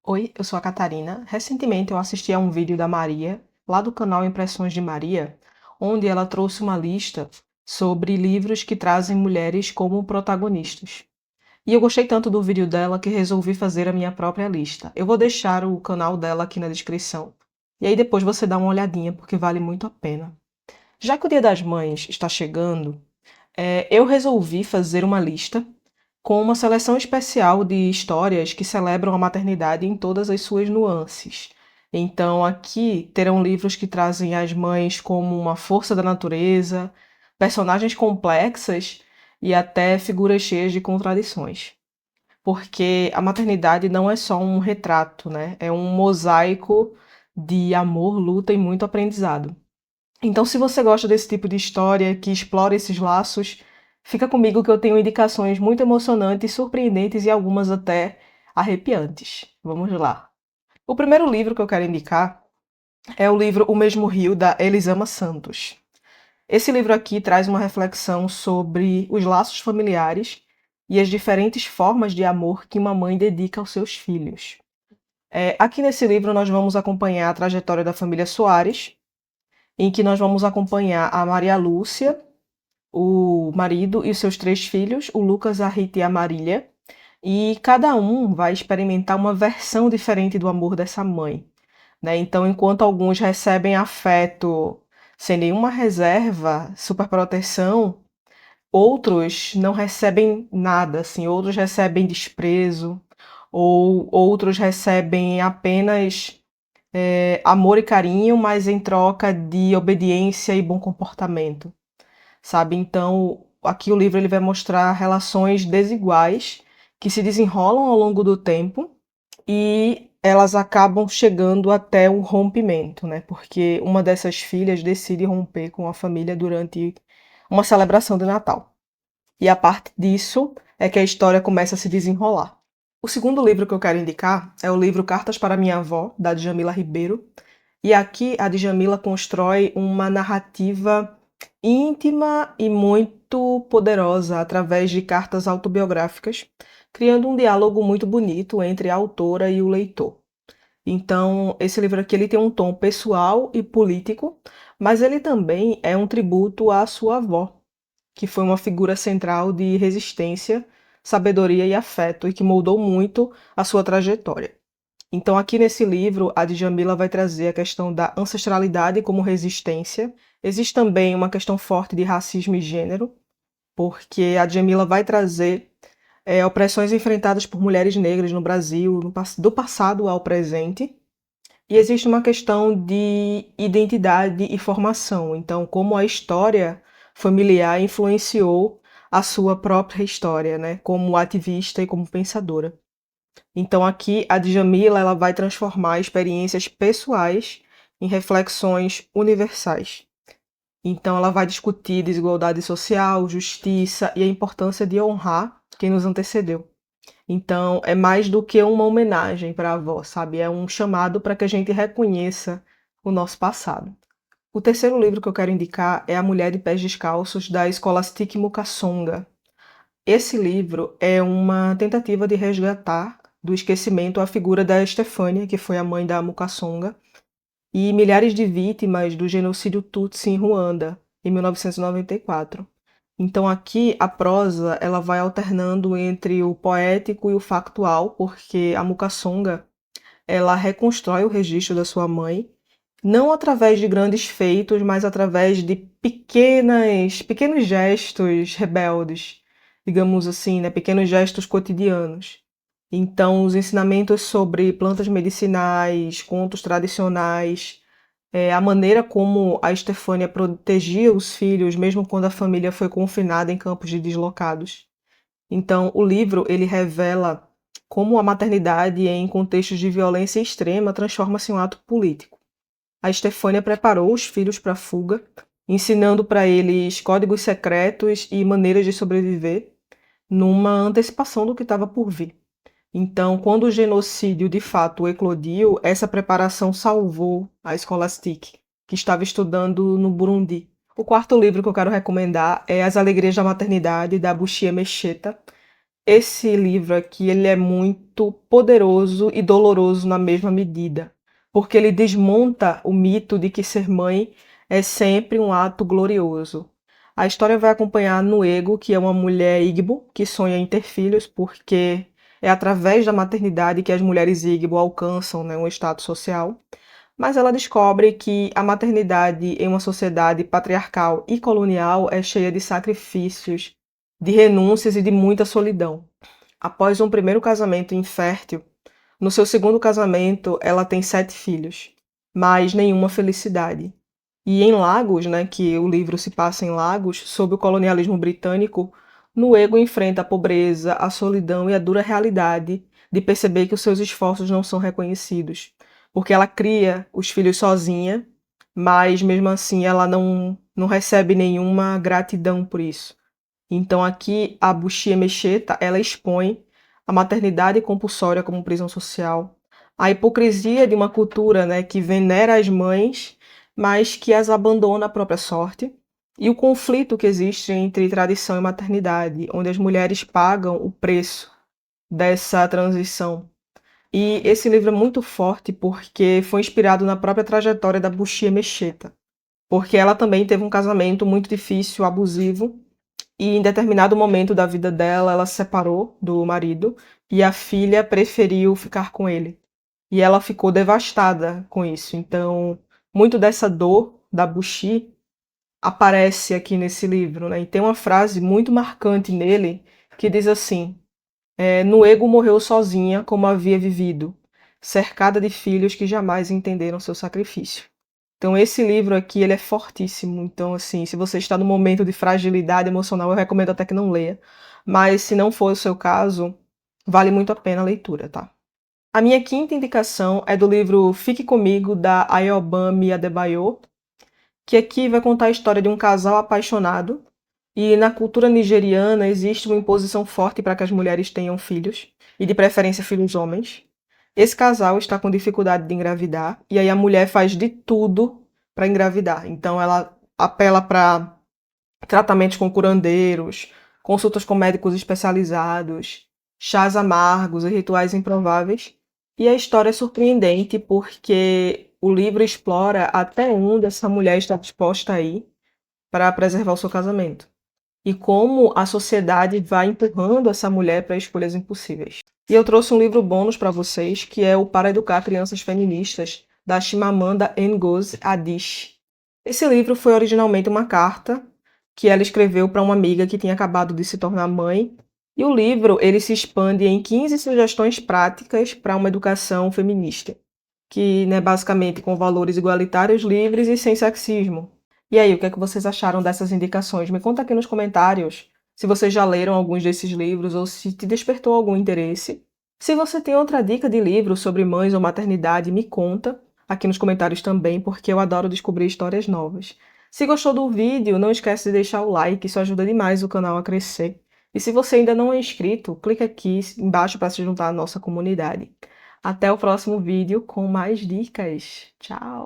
Oi, eu sou a Catarina. Recentemente eu assisti a um vídeo da Maria, lá do canal Impressões de Maria, onde ela trouxe uma lista sobre livros que trazem mulheres como protagonistas. E eu gostei tanto do vídeo dela que resolvi fazer a minha própria lista. Eu vou deixar o canal dela aqui na descrição. E aí depois você dá uma olhadinha, porque vale muito a pena. Já que o Dia das Mães está chegando, eu resolvi fazer uma lista com uma seleção especial de histórias que celebram a maternidade em todas as suas nuances. Então, aqui terão livros que trazem as mães como uma força da natureza, personagens complexas e até figuras cheias de contradições. Porque a maternidade não é só um retrato, né? É um mosaico de amor, luta e muito aprendizado. Então, se você gosta desse tipo de história que explora esses laços, fica comigo que eu tenho indicações muito emocionantes, surpreendentes e algumas até arrepiantes. Vamos lá. O primeiro livro que eu quero indicar é o livro O Mesmo Rio, da Elisama Santos. Esse livro aqui traz uma reflexão sobre os laços familiares e as diferentes formas de amor que uma mãe dedica aos seus filhos. Aqui nesse livro nós vamos acompanhar a trajetória da família Soares, em que nós vamos acompanhar a Maria Lúcia, o marido e os seus três filhos, o Lucas, a Rita e a Marília, e cada um vai experimentar uma versão diferente do amor dessa mãe, né? Então, enquanto alguns recebem afeto sem nenhuma reserva, superproteção, outros não recebem nada, assim, outros recebem desprezo, ou outros recebem apenas amor e carinho, mas em troca de obediência e bom comportamento, sabe? Então, aqui o livro ele vai mostrar relações desiguais que se desenrolam ao longo do tempo e elas acabam chegando até o rompimento, né? Porque uma dessas filhas decide romper com a família durante uma celebração de Natal. E a partir disso é que a história começa a se desenrolar. O segundo livro que eu quero indicar é o livro Cartas para Minha Avó, da Djamila Ribeiro. E aqui a Djamila constrói uma narrativa íntima e muito poderosa através de cartas autobiográficas, criando um diálogo muito bonito entre a autora e o leitor. Então, esse livro aqui ele tem um tom pessoal e político, mas ele também é um tributo à sua avó, que foi uma figura central de resistência, sabedoria e afeto e que moldou muito a sua trajetória. Então, aqui nesse livro, a Djamila vai trazer a questão da ancestralidade como resistência. Existe também uma questão forte de racismo e gênero, porque a Djamila vai trazer opressões enfrentadas por mulheres negras no Brasil, do passado ao presente. E existe uma questão de identidade e formação. Então, como a história familiar influenciou a sua própria história, né? Como ativista e como pensadora. Então aqui a Djamila ela vai transformar experiências pessoais em reflexões universais. Então ela vai discutir desigualdade social, justiça e a importância de honrar quem nos antecedeu. Então é mais do que uma homenagem para a avó, sabe? É um chamado para que a gente reconheça o nosso passado. O terceiro livro que eu quero indicar é A Mulher de Pés Descalços, da Scholastic Mukasonga. Esse livro é uma tentativa de resgatar do esquecimento a figura da Estefânia, que foi a mãe da Mukasonga, e milhares de vítimas do genocídio Tutsi em Ruanda, em 1994. Então aqui a prosa ela vai alternando entre o poético e o factual, porque a Mukasonga ela reconstrói o registro da sua mãe, não através de grandes feitos, mas através de pequenos gestos rebeldes, digamos assim, né? Pequenos gestos cotidianos. Então, os ensinamentos sobre plantas medicinais, contos tradicionais, a maneira como a Estefânia protegia os filhos, mesmo quando a família foi confinada em campos de deslocados. Então, o livro ele revela como a maternidade em contextos de violência extrema transforma-se em um ato político. A Estefânia preparou os filhos para a fuga, ensinando para eles códigos secretos e maneiras de sobreviver, numa antecipação do que estava por vir. Então, quando o genocídio de fato eclodiu, essa preparação salvou a Scholastic, que estava estudando no Burundi. O quarto livro que eu quero recomendar é As Alegrias da Maternidade, da Bushia Mecheta. Esse livro aqui, ele é muito poderoso e doloroso na mesma medida, porque ele desmonta o mito de que ser mãe é sempre um ato glorioso. A história vai acompanhar Nuego, que é uma mulher Igbo que sonha em ter filhos, porque é através da maternidade que as mulheres Igbo alcançam, né, um status social. Mas ela descobre que a maternidade em uma sociedade patriarcal e colonial é cheia de sacrifícios, de renúncias e de muita solidão. Após um primeiro casamento infértil, no seu segundo casamento ela tem 7 filhos, mas nenhuma felicidade. E em Lagos, né, que o livro se passa em Lagos, sob o colonialismo britânico, Nuego enfrenta a pobreza, a solidão e a dura realidade de perceber que os seus esforços não são reconhecidos, porque ela cria os filhos sozinha, mas mesmo assim ela não recebe nenhuma gratidão por isso. Então aqui a Bushie Mecheta, ela expõe a maternidade compulsória como prisão social, a hipocrisia de uma cultura, né, que venera as mães, mas que as abandona à própria sorte, e o conflito que existe entre tradição e maternidade, onde as mulheres pagam o preço dessa transição. E esse livro é muito forte porque foi inspirado na própria trajetória da Bushie Mecheta, porque ela também teve um casamento muito difícil, abusivo, e em determinado momento da vida dela, ela se separou do marido e a filha preferiu ficar com ele. E ela ficou devastada com isso. Então, muito dessa dor da Bushi aparece aqui nesse livro, né? E tem uma frase muito marcante nele que diz assim: Nuego morreu sozinha como havia vivido, cercada de filhos que jamais entenderam seu sacrifício. Então esse livro aqui, ele é fortíssimo. Então, assim, se você está num momento de fragilidade emocional, eu recomendo até que não leia. Mas se não for o seu caso, vale muito a pena a leitura, tá? A minha quinta indicação é do livro Fique Comigo, da Ayobami Adebayo, que aqui vai contar a história de um casal apaixonado. E na cultura nigeriana existe uma imposição forte para que as mulheres tenham filhos, e de preferência filhos homens. Esse casal está com dificuldade de engravidar, e aí a mulher faz de tudo para engravidar. Então ela apela para tratamentos com curandeiros, consultas com médicos especializados, chás amargos e rituais improváveis. E a história é surpreendente porque o livro explora até onde essa mulher está disposta a ir para preservar o seu casamento. E como a sociedade vai empurrando essa mulher para escolhas impossíveis. E eu trouxe um livro bônus para vocês, que é o Para Educar Crianças Feministas, da Chimamanda Ngozi Adichie. Esse livro foi originalmente uma carta que ela escreveu para uma amiga que tinha acabado de se tornar mãe. E o livro ele se expande em 15 sugestões práticas para uma educação feminista, que, né, basicamente com valores igualitários, livres e sem sexismo. E aí, o que é que vocês acharam dessas indicações? Me conta aqui nos comentários se vocês já leram alguns desses livros ou se te despertou algum interesse. Se você tem outra dica de livro sobre mães ou maternidade, me conta aqui nos comentários também, porque eu adoro descobrir histórias novas. Se gostou do vídeo, não esquece de deixar o like, isso ajuda demais o canal a crescer. E se você ainda não é inscrito, clica aqui embaixo para se juntar à nossa comunidade. Até o próximo vídeo com mais dicas. Tchau!